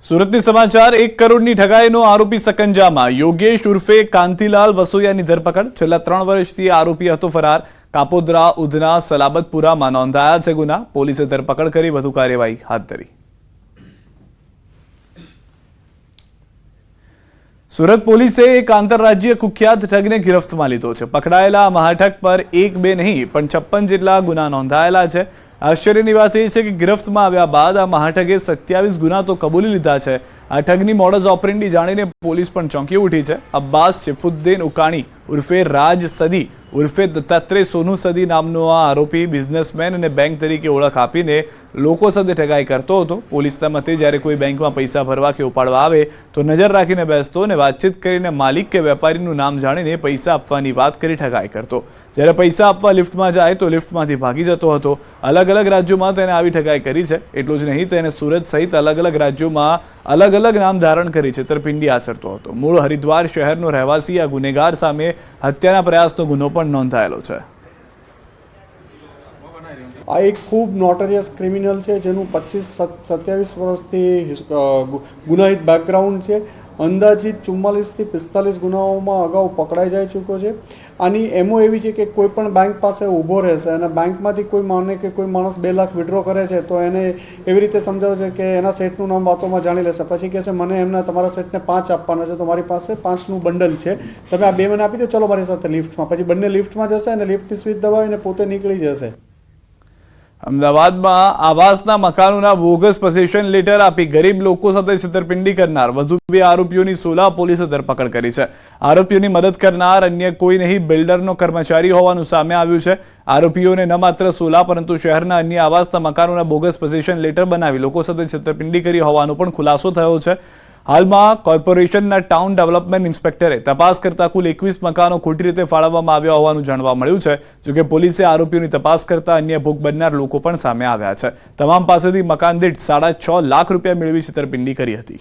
સુરતની સમાચાર 1 કરોડની ઠગાઈનો આરોપી સકંજામાં યોગેશ ઉર્ફે કાંતિલાલ વસોયાની ધરપકડ છેલ્લા 3 વર્ષથી આરોપી હતો ફરાર કાપોદ્રા ઉધના સલાબતપુરામાં નોંધાયા છે ગુના પોલીસે ધરપકડ કરી વધુ કાર્યવાહી હાથ ધરી સુરત પોલીસે એક આંતરરાજ્ય કુખ્યાત ઠગને ગિરફ્તમાં લીધો છે પકડાયેલા મહાઠગ પર 1 2 નહીં પણ 56 જેટલા ગુના નોંધાયેલા છે આશ્ચર્યની વાત એ છે કે ગિરફ્તમાં આવ્યા બાદ આ મહાઠગે 27 ગુના તો કબૂલી લીધા છે આ ઠગની મોડસ ઓપરેન્ડી જાણીને પોલીસ પણ ચોંકી ઉઠી છે અબ્બાસ શેફુદ્દીન ઉકાણી ઉર્ફે રાજ સદી ઉર્ફે દત્તાત્રેય સોનુ સદી નામનો આ આરોપી બિઝનેસમેન અને બેંક તરીકે ઓળખ આપીને લોકો સાથે ઠગાઈ કરતો હતો પોલીસના મતે જ્યારે કોઈ બેંકમાં પૈસા ભરવા કે ઉપાડવા આવે તો નજર રાખીને બેસતો અને વાતચીત કરીને માલિક કે વેપારીનું નામ જાણીને પૈસા આપવાની વાત કરી ઠગાઈ કરતો જ્યારે પૈસા આપવા લિફ્ટમાં જાય તો લિફ્ટમાંથી ભાગી જતો હતો અલગ અલગ રાજ્યોમાં તેને આવી ઠગાઈ કરી છે એટલું જ નહીં તેને સુરત સહિત અલગ અલગ રાજ્યોમાં અલગ અલગ નામ ધારણ કરી છેતરપિંડી આચરતો હતો મૂળ હરિદ્વાર શહેરનો રહેવાસી આ ગુનેગાર સામે હત્યાના પ્રયાસનો ગુનો પણ નોંધાયેલો છે આ એક ખૂબ નોટરિયસ ક્રિમિનલ છે જેનું 25-27 વર્ષથી ગુનાહિત બેકગ્રાઉન્ડ છે અંદાજિત 44 થી 45 ગુનાઓમાં અગાઉ પકડાઈ જઈ ચૂક્યો છે આની એમો એવી છે કે કોઈ પણ બેંક પાસે ઊભો રહેશે અને બેંકમાંથી કોઈ માને કે કોઈ માણસ 2 લાખ વિડ્રો કરે છે તો એને એવી રીતે સમજાવે છે કે એના સેટનું નામ વાતોમાં જાણી લેશે પછી કહેશે મને એમના તમારા સેટને 5 આપવાના છે તો મારી પાસે 5નું બંડલ છે તમે આ 2 મને આપી દો ચલો મારી સાથે લિફ્ટમાં પછી બંને લિફ્ટમાં જશે અને લિફ્ટની સ્વિચ દબાવીને પોતે નીકળી જશે અમદાવાદમાં આવાસના મકાનોના બોગસ પોઝેશન લેટર આપી ગરીબ લોકો સાથે છેતરપિંડી કરનાર વધુ 2 આરોપીઓની સોલા પોલીસે ધરપકડ કરી છે આરોપીઓની મદદ કરનાર અન્ય કોઈ નહીં બિલ્ડરનો કર્મચારી હોવાનું સામે આવ્યું છે આરોપીઓને ન માત્ર સોલા પરંતુ શહેરના અન્ય આવાસના મકાનોના બોગસ પોઝેશન લેટર બનાવી લોકો સાથે છેતરપિંડી કરી હોવાનો પણ ખુલાસો થયો છે હાલમાં કોર્પોરેશનના ટાઉન ડેવલપમેન્ટ ઇન્સ્પેક્ટરે તપાસ કરતા કુલ 21 મકાનો ખોટી રીતે ફાળવવામાં આવ્યા હોવાનું જાણવા મળ્યું છે જોકે પોલીસે આરોપીઓની તપાસ કરતા અન્ય ભોગ બનનાર લોકો પણ સામે આવ્યા છે તમામ પાસેથી મકાન દીઠ 6.5 લાખ રૂપિયા મેળવી છેતરપિંડી કરી હતી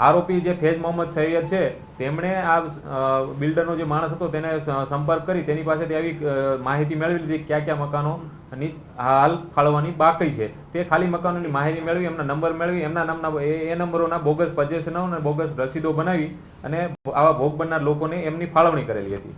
આરોપી જે ફેજ મોહમ્મદ સૈયદ છે તેમણે આ બિલ્ડરનો જે માણસ હતો તેને સંપર્ક કરી તેની પાસેથી આવી માહિતી મેળવી લીધી ક્યાં ક્યાં મકાનોની હાલ ફાળવવાની બાકી છે તે ખાલી મકાનોની માહિતી મેળવી એમના નંબર મેળવી એમના નામના એ નંબરોના બોગસ પોઝેશનો અને બોગસ રસીદો બનાવી અને આવા ભોગ બનનાર લોકોને એમની ફાળવણી કરેલી હતી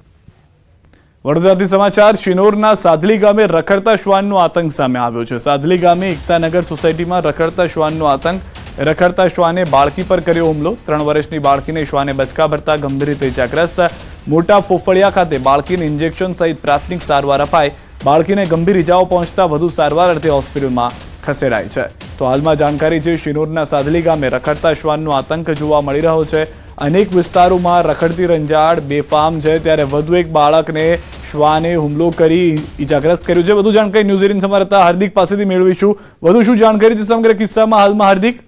વડોદરાથી સમાચાર શિનોરના સાધલી ગામે રખડતા શ્વાનનો આતંક સામે આવ્યો છે સાધલી ગામે એકતાનગર સોસાયટીમાં રખડતા શ્વાનનો આતંક રખડતા શ્વાને બાળકી પર કર્યો હુમલો 3 વર્ષની બાળકીને શ્વાને બચકા ભરતા ગંભીર રીતે ઇજાગ્રસ્ત મોટા ફોફળિયા ખાતે બાળકીને ઇન્જેક્શન સહિત પ્રાથમિક સારવાર અપાઈ બાળકીને ગંભીર ઇજાઓ પહોંચતા વધુ સારવાર અર્થે હોસ્પિટલમાં ખસેડાઈ છે તો હાલમાં જાણકારી છે શિનોરના સાધલી ગામે રખડતા શ્વાનનો આતંક જોવા મળી રહ્યો છે અનેક વિસ્તારોમાં રખડતી રંજાડ બેફામ છે ત્યારે વધુ એક બાળકને શ્વાને હુમલો કરી ઇજાગ્રસ્ત કર્યું છે વધુ જાણકારી ન્યૂઝ 18 સંવાદદાતા હાર્દિક પાસેથી મેળવીશું વધુ શું જાણકારી છે સમગ્ર કિસ્સામાં હાલમાં હાર્દિક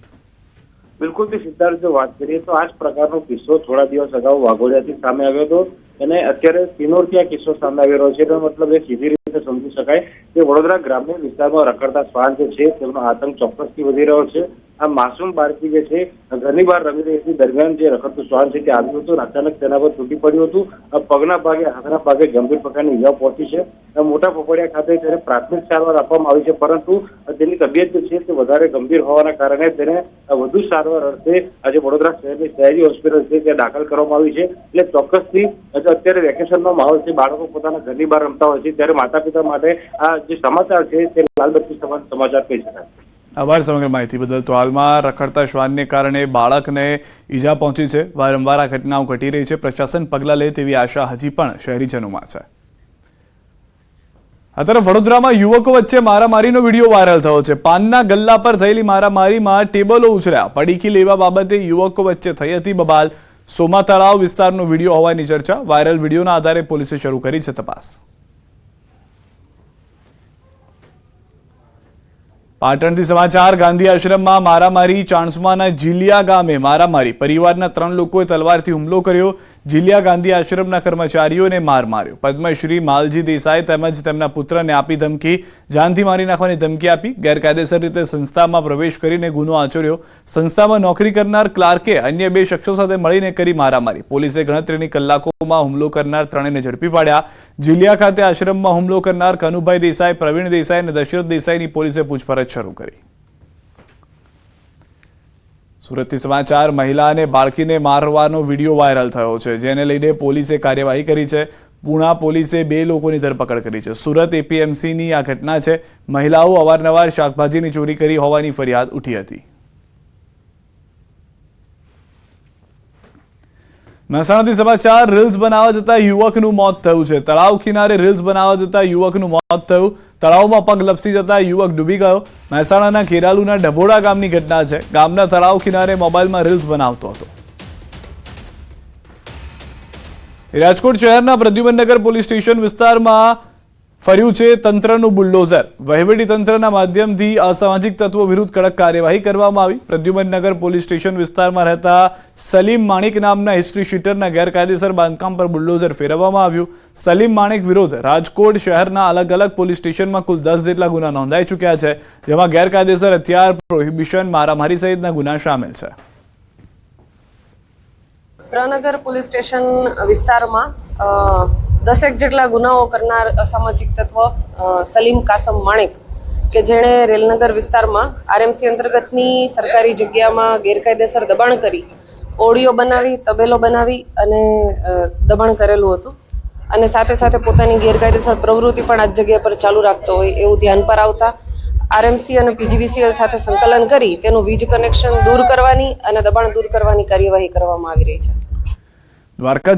બિલકુલ સિદ્ધાર્થ જો વાત કરીએ તો આ જ પ્રકારનો કિસ્સો થોડા દિવસ અગાઉ વાઘોડિયાથી સામે આવ્યો હતો અને અત્યારે સિનોરથી આ કિસ્સો સામે આવી રહ્યો છે એનો મતલબ એ સીધી રીતે સમજી શકાય કે વડોદરા ગ્રામ્ય વિસ્તારમાં રખડતા શ્વાન જે છે તેમનો આતંક ચોક્કસથી વધી રહ્યો છે આ માસૂમ બાળકી જે છે ઘરની બહાર રમી રહી હતી દરમિયાન જે રખડતું શ્વાન છે તે આવ્યું હતું અચાનક તેના પર તૂટી પડ્યું હતું પગના ભાગે હાથના ભાગે ગંભીર પ્રકારની ઇજાઓ પહોંચી છે મોટા પોપડિયા ખાતે તેને પ્રાથમિક સારવાર આપવામાં આવી છે પરંતુ તેની તબિયત જે છે તે વધારે ગંભીર હોવાના કારણે તેને વધુ સારવાર અર્થે આજે વડોદરા શહેરની શહેરી હોસ્પિટલ છે ત્યાં દાખલ કરવામાં આવી છે એટલે ચોક્કસથી અત્યારે વેકેશનનો માહોલ છે બાળકો પોતાના ઘરની બહાર રમતા હોય છે ત્યારે માતા પિતા માટે આ જે સમાચાર છે તે લાલબત્તી સમાચાર કહી શકાય આભાર સમગ્ર માહિતી બદલ તો હાલમાં રખડતા શ્વાનને કારણે બાળકને ઈજા પહોંચી છે વારંવાર આ ઘટનાઓ ઘટી રહી છે પ્રશાસન પગલાં લે તેવી આશા હજી પણ શહેરીજનોમાં છે આ તરફ વડોદરામાં યુવકો વચ્ચે મારામારીનો વિડીયો વાયરલ થયો છે પાનના ગલ્લા પર થયેલી મારામારીમાં ટેબલો ઉછળ્યા પડીકી લેવા બાબતે યુવકો વચ્ચે થઈ હતી બબાલ સોમા તળાવ વિસ્તારનો વિડીયો હોવાની ચર્ચા વાયરલ વિડીયોના આધારે પોલીસે શરૂ કરી છે તપાસ પાટણથી સમાચાર ગાંધી આશ્રમમાં મારામારી ચાણસ્માના જીલિયા ગામે મારામારી પરિવારના 3 લોકોએ તલવારથી હુમલો કર્યો જીલિયા ગાંધી આશ્રમના કર્મચારીઓને માર માર્યો. પદ્મશ્રી માલજી દેસાઈ તેમજ તેમના પુત્રને આપી ધમકી, જાનથી મારી નાખવાની ધમકી આપી. ગેરકાયદેસર રીતે સંસ્થામાં પ્રવેશ કરીને ગુનો આચર્યો. સંસ્થામાં નોકરી કરનાર ક્લાર્કે અન્ય 2 શખ્સો સાથે મળીને કરી મારામારી. પોલીસે ગણતરીની કલાકોમાં હુમલો કરનાર ત્રણેયને ઝડપી પાડ્યા. જીલિયા ખાતે આશ્રમમાં હુમલો કરનાર કનુભાઈ દેસાઈ, પ્રવીણ દેસાઈ અને દશરથ દેસાઈની પોલીસે પૂછપરછ શરૂ કરી. સુરતથી સમાચાર. મહિલા અને બાળકીને મારવાનો વિડીયો વાયરલ થયો છે, જેને લઈને પોલીસે કાર્યવાહી કરી છે. પૂણા પોલીસે 2 લોકોની ધરપકડ કરી છે. સુરત એપીએમસીની આ ઘટના છે. મહિલાઓ અવારનવાર શાકભાજીની ચોરી કરી હોવાની ફરિયાદ ઉઠી હતી. મહેસાણાથી સમાચાર. રીલ્સ બનાવવા જતા યુવકનું મોત થયું છે. તળાવ કિનારે રીલ્સ બનાવવા જતા યુવકનું મોત થયું. તળાવમાં પગ લપસી જતા યુવક ડૂબી ગયો. મહેસાણાના ખેરાલુના ડભોડા ગામની ઘટના છે. ગામના તળાવ કિનારે મોબાઈલમાં રીલ્સ બનાવતો હતો. રાજકોટ શહેરના પ્રદ્યુમનનગર પોલીસ સ્ટેશન વિસ્તારમાં ફર્યું છે તંત્રનું બુલડોઝર. વહીવટી તંત્રના માધ્યમથી અસામાજિક તત્વો વિરુદ્ધ કડક કાર્યવાહી કરવામાં આવી. પ્રદ્યુમનનગર પોલીસ સ્ટેશન વિસ્તારમાં રહેતા સલીમ માણિક નામના હિસ્ટ્રી શીટરના ગેરકાયદેસર બાંધકામ પર બુલડોઝર ફેરવવામાં આવ્યું. સલીમ માણિક વિરુદ્ધ રાજકોટ શહેરના અલગ અલગ પોલીસ સ્ટેશનમાં કુલ 10 જેટલા ગુના નોંધાઈ ચૂક્યા છે, જેમાં ગેરકાયદેસર હથિયાર, પ્રોહિબિશન, મારામારી સહિતના ગુના સામેલ છે. પ્રનગર પોલીસ સ્ટેશન વિસ્તારમાં 10 જેટલા ગુનાઓ કરનાર અસામાજિક તત્વ સલીમ કાસમ માણેક કે જેણે રેલનગર વિસ્તારમાં આરએમસી અંતર્ગતની સરકારી જગ્યામાં ગેરકાયદેસર દબાણ કરી ઓડિયો બનાવી, તબેલો બનાવી અને દબાણ કરેલું હતું અને સાથે સાથે પોતાની ગેરકાયદેસર પ્રવૃત્તિ પણ આ જગ્યા પર ચાલુ રાખતો હોય એવું ધ્યાન પર આવતા આરએમસી અને પીજીવીસીએલ સાથે સંકલન કરી તેનું વીજ કનેક્શન દૂર કરવાની અને દબાણ દૂર કરવાની કાર્યવાહી કરવામાં આવી રહી છે. દ્વારકા